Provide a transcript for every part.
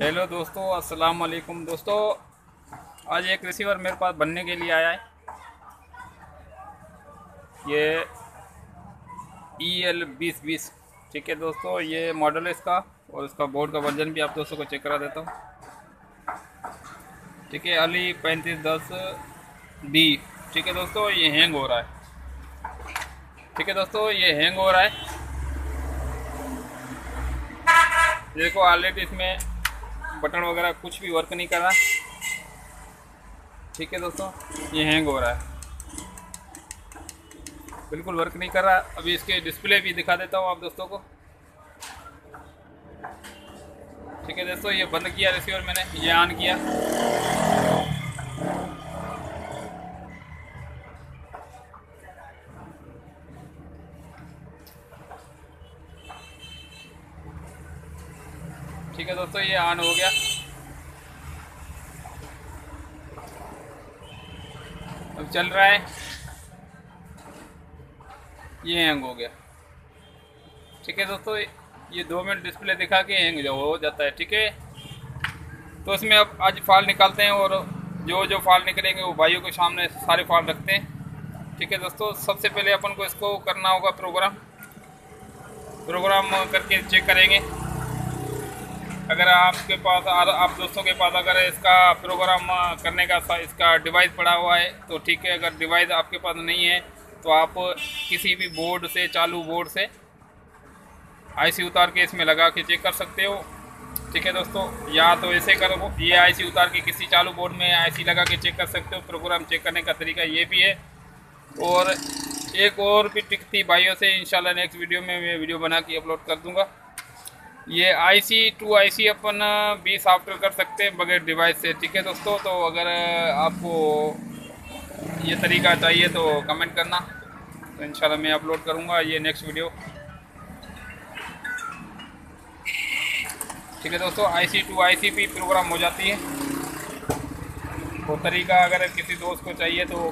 Hello दोस्तों, अस्सलाम वालेकुम दोस्तों। आज एक रिसीवर मेरे पास बनने के लिए आया है। ये EL2020, ठीक है दोस्तों। ये मॉडल है इसका और इसका बोर्ड का वर्जन भी आप दोस्तों को चेक करा देता हूँ। ठीक है, अली 3510D। ठीक है दोस्तों, ये हैंग हो रहा है। ठीक है दोस्तों, ये हैंग हो रहा है। देखो ऑलरेडी इसमें बटन वगैरह कुछ भी वर्क नहीं कर रहा। ठीक है दोस्तों, ये हैंग हो रहा है, बिल्कुल वर्क नहीं कर रहा। अभी इसके डिस्प्ले भी दिखा देता हूँ आप दोस्तों को। ठीक है दोस्तों, ये बंद किया रिसीवर मैंने, ये ऑन किया। ठीक है दोस्तों, ये ऑन हो गया। अब चल रहा है, ये हैंग हो गया। ठीक है दोस्तों, ये 2 मिनट डिस्प्ले दिखा के हैंग जो हो जाता है। ठीक है, तो इसमें अब आज फाइल निकालते हैं और जो फाइल निकलेंगे वो भाइयों के सामने सारे फाइल रखते हैं। ठीक है दोस्तों, सबसे पहले अपन को इसको करना होगा प्रोग्राम करके चेक करेंगे। अगर आपके पास आप दोस्तों के पास अगर इसका प्रोग्राम करने का इसका डिवाइस पड़ा हुआ है तो ठीक है। अगर डिवाइस आपके पास नहीं है तो आप किसी भी बोर्ड से, चालू बोर्ड से आईसी उतार के इसमें लगा के चेक कर सकते हो। ठीक है दोस्तों, या तो ऐसे करो, ये आईसी उतार के किसी चालू बोर्ड में आईसी लगा के चेक कर सकते हो। प्रोग्राम चेक करने का तरीका ये भी है। और एक और भी टिक थी भाइयों से, इंशाल्लाह नेक्स्ट वीडियो में मैं वीडियो बना के अपलोड कर दूंगा। ये आईसी टू आईसी अपन भी सॉफ्टवेयर कर सकते हैं बगैर डिवाइस से। ठीक है दोस्तों, तो अगर आपको ये तरीका चाहिए तो कमेंट करना, तो इंशाल्लाह मैं अपलोड करूँगा ये नेक्स्ट वीडियो। ठीक है दोस्तों, आईसी टू आईसी भी प्रोग्राम हो जाती है। वो तरीका अगर किसी दोस्त को चाहिए तो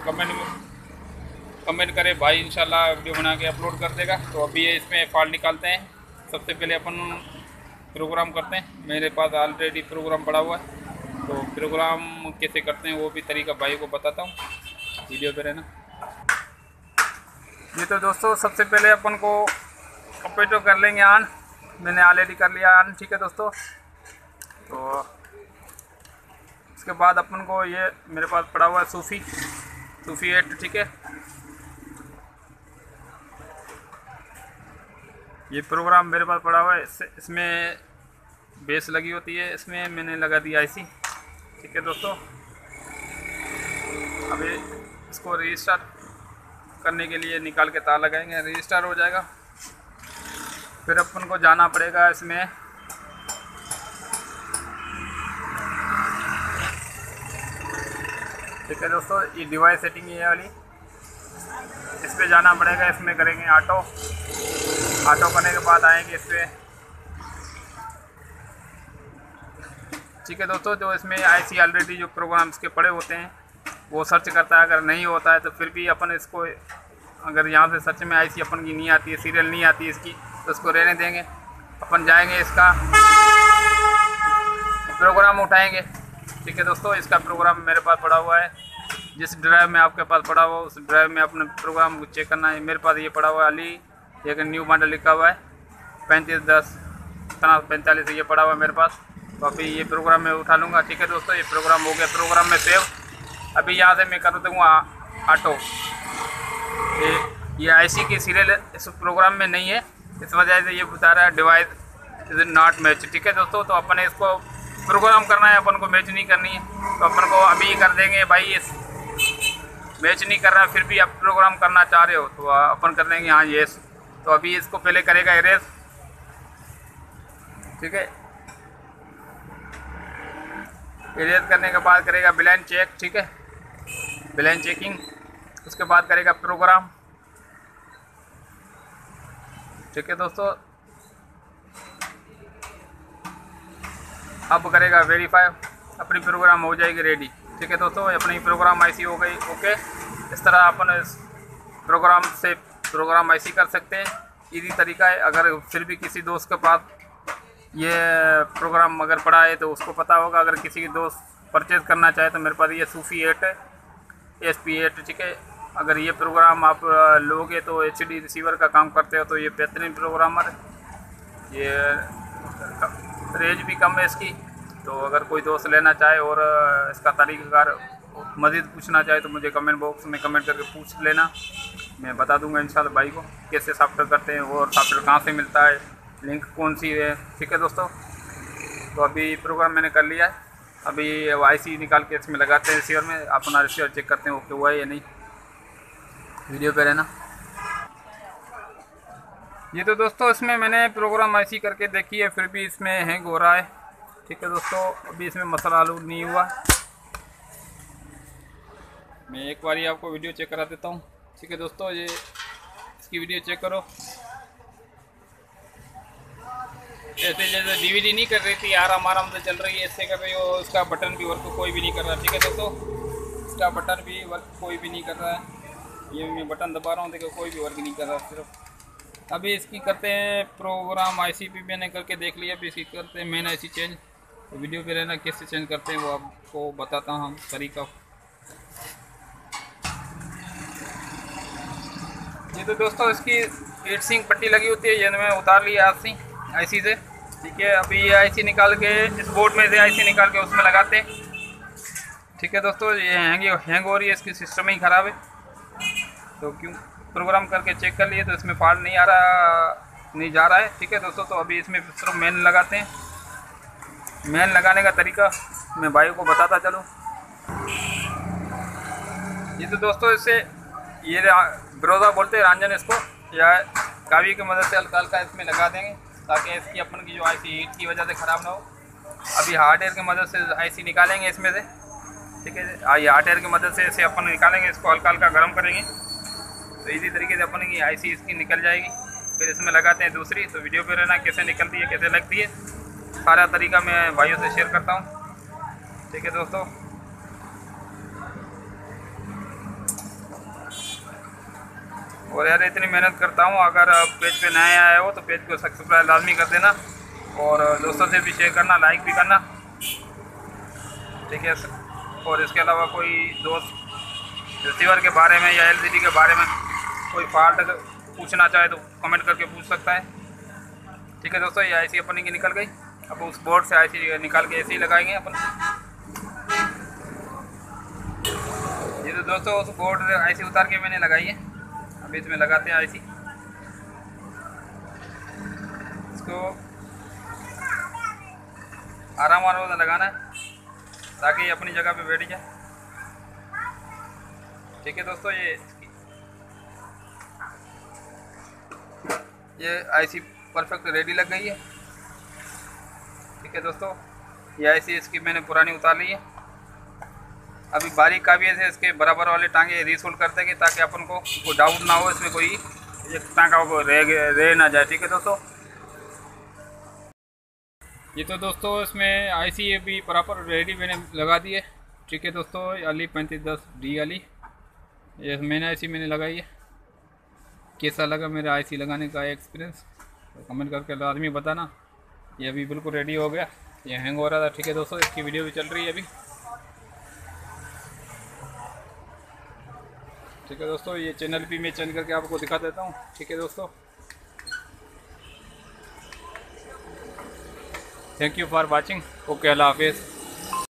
कमेंट करे भाई, इंशाल्लाह वीडियो बना के अपलोड कर देगा। तो अभी ये इसमें फाइल निकालते हैं। सबसे पहले अपन प्रोग्राम करते हैं। मेरे पास ऑलरेडी प्रोग्राम पड़ा हुआ है, तो प्रोग्राम कैसे करते हैं वो भी तरीका भाई को बताता हूँ। वीडियो पे रहना। ये तो दोस्तों सबसे पहले अपन को कंप्यूटर कर लेंगे ऑन। मैंने ऑलरेडी कर लिया ऑन। ठीक है दोस्तों, तो उसके बाद अपन को ये मेरे पास पड़ा हुआ है सूफी 8। ठीक है, ये प्रोग्राम मेरे पास पड़ा हुआ है। इसमें बेस लगी होती है, इसमें मैंने लगा दी आईसी। ठीक है दोस्तों, अभी इसको रजिस्टर करने के लिए निकाल के तार लगाएंगे, रजिस्टर हो जाएगा। फिर अपन को जाना पड़ेगा इसमें ठीक है दोस्तों, ये डिवाइस सेटिंग ये वाली, इस पर जाना पड़ेगा। इसमें करेंगे ऑटो करने के बाद आएंगे इस पर। ठीक है दोस्तों, जो इसमें आईसी ऑलरेडी जो प्रोग्राम इसके पड़े होते हैं वो सर्च करता है। अगर नहीं होता है तो फिर भी अपन इसको, अगर यहाँ से सर्च में आईसी अपन की नहीं आती है, सीरियल नहीं आती है इसकी, तो इसको रहने देंगे। अपन जाएंगे इसका प्रोग्राम उठाएंगे। ठीक है दोस्तों, इसका प्रोग्राम मेरे पास पड़ा हुआ है। जिस ड्राइव में आपके पास पड़ा हुआ उस ड्राइव में अपने प्रोग्राम को चेक करना है। मेरे पास ये पड़ा हुआ है अली, एक न्यू मॉडल लिखा हुआ है 3510 ये पड़ा हुआ है मेरे पास। तो अभी ये प्रोग्राम मैं उठा लूँगा। ठीक है दोस्तों, ये प्रोग्राम हो गया, प्रोग्राम में सेव। अभी यहाँ से मैं कर दूँगा ऑटो। ये आईसी की सीरियल इस प्रोग्राम में नहीं है, इस वजह से ये बता रहा है डिवाइस इज नॉट मैच। ठीक है दोस्तों, तो अपन इसको प्रोग्राम करना है, अपन को मैच नहीं करनी है। तो अपन को अभी कर देंगे भाई, इस मैच नहीं कर रहा फिर भी आप प्रोग्राम करना चाह रहे हो तो अपन कर देंगे हाँ येस। तो अभी इसको पहले करेगा इरेज। ठीक है, इरेज करने के बाद करेगा ब्लाइंड चेक। ठीक है, ब्लाइंड चेकिंग। उसके बाद करेगा प्रोग्राम। ठीक है दोस्तों, अब करेगा वेरीफाई, अपनी प्रोग्राम हो जाएगी रेडी। ठीक है दोस्तों, अपनी प्रोग्राम आईसी हो गई ओके। इस तरह अपन इस प्रोग्राम से प्रोग्राम आईसी कर सकते हैं, इजी तरीका है। अगर फिर भी किसी दोस्त के पास ये प्रोग्राम अगर पड़ा है तो उसको पता होगा। अगर किसी की दोस्त परचेज़ करना चाहे तो मेरे पास ये सूफी 8 है, SP8, ठीक है। अगर ये प्रोग्राम आप लोगे तो HD रिसीवर का काम करते हो तो ये बेहतरीन प्रोग्रामर है। ये रेंज भी कम है इसकी, तो अगर कोई दोस्त लेना चाहे और इसका तरीक़ाकार मज़ीद पूछना चाहे तो मुझे कमेंट बॉक्स में कमेंट करके पूछ लेना, मैं बता दूंगा इंशाल्लाह भाई को कैसे सॉफ्टवेयर करते हैं और सॉफ्टवेयर कहाँ से मिलता है, लिंक कौन सी है, ठीक है दोस्तों। तो अभी प्रोग्राम मैंने कर लिया है, अभी IC निकाल के इसमें लगाते हैं रिसीवर में, अपना रिसीवर चेक करते हैं ओके हुआ है या नहीं। वीडियो पे रहना। ये तो दोस्तों इसमें मैंने प्रोग्राम IC करके देखी है, फिर भी इसमें हैंग हो रहा है, ठीक है दोस्तों। अभी इसमें मसला हल नहीं हुआ। मैं एक बार आपको वीडियो चेक करा देता हूँ, ठीक है दोस्तों। ये इसकी वीडियो चेक करो। जैसे जैसे DVD नहीं कर रही थी, आराम से चल रही है, इससे कर रही हो। इसका बटन भी वर्क कोई भी नहीं कर रहा, ठीक है दोस्तों। इसका बटन भी वर्क कोई भी नहीं कर रहा है। ये मैं बटन दबा रहा हूँ, देखो कोई भी वर्क नहीं कर रहा सिर्फ। अभी इसकी करते हैं प्रोग्राम IC भी मैंने करके देख लिया। अभी इसकी करते हैं मेन IC चेंज। तो वीडियो पे रहना, कैसे चेंज करते हैं वो आपको बताता हूँ तरीका। ये तो दोस्तों इसकी हीट सिंक पट्टी लगी होती है, ये मैं उतार लिया IC से, ठीक है। अभी ये IC निकाल के इस बोर्ड में से IC निकाल के उसमें लगाते हैं, ठीक है दोस्तों। ये हैंग हो रही है, इसकी सिस्टम ही ख़राब है। तो क्यों प्रोग्राम करके चेक कर लिए तो इसमें फॉल्ट नहीं जा रहा है, ठीक है दोस्तों। तो अभी इसमें सिर्फ मेन लगाते हैं। मेन लगाने का तरीका मैं भाई को बताता चलूँ। ये तो दोस्तों इससे ये ब्रोजा बोलते हैं रंजन इसको, या कावी की मदद से हल्का हल्का इसमें लगा देंगे ताकि इसकी अपन की जो IC हीट की वजह से ख़राब ना हो। अभी हार्ड एयर की मदद से IC निकालेंगे इसमें से, ठीक है। ये हार्ड एयर की मदद से इसे अपन निकालेंगे, इसको हल्का हल्का गर्म करेंगे तो इसी तरीके से अपन की IC इसकी निकल जाएगी। फिर इसमें लगाते हैं दूसरी। तो वीडियो पे रहना, कैसे निकलती है कैसे लगती है, सारा तरीका मैं भाइयों से शेयर करता हूँ, ठीक है दोस्तों। और यार इतनी मेहनत करता हूँ, अगर पेज पे नए आए हो तो पेज को सब्सक्राइब लाजमी कर देना और दोस्तों से भी शेयर करना, लाइक भी करना, ठीक है। और इसके अलावा कोई दोस्त रिसीवर के बारे में या LCD के बारे में कोई फॉल्ट पूछना चाहे तो कमेंट करके पूछ सकता है, ठीक है दोस्तों। ये IC अपनी की निकल गई। अब उस बोर्ड से IC निकाल के ऐसे ही लगाएंगे अपन। ये तो दोस्तों उस बोर्ड से IC उतार के मैंने लगाई है। अभी इसमें लगाते हैं IC। इसको आराम से लगाना है ताकि ये अपनी जगह पे बैठ जाए, ठीक है दोस्तों। ये IC परफेक्ट रेडी लग गई है, ठीक है दोस्तों। ये IC इसकी मैंने पुरानी उतार ली है। अभी बारीक काबिये से इसके बराबर वाले टांगे रीसोल्ड कर देंगे ताकि अपन को कोई डाउट ना हो, इसमें कोई एक टांगा को रह ना जाए, ठीक है दोस्तों। ये तो दोस्तों इसमें IC भी बराबर रेडी मैंने लगा दी है, ठीक है दोस्तों। अली 3510D वाली ये मैंने IC मैंने लगाई है। कैसा लगा मेरा IC लगाने का एक्सपीरियंस तो कमेंट करके लाजमी बताना। ये अभी बिल्कुल रेडी हो गया, ये हैंग हो रहा था, ठीक है दोस्तों। इसकी वीडियो भी चल रही है अभी, ठीक है दोस्तों। ये चैनल भी मैं चेंज करके आपको दिखा देता हूँ, ठीक है दोस्तों। Thank you for watching. Okay, अल्लाह हाफिज़।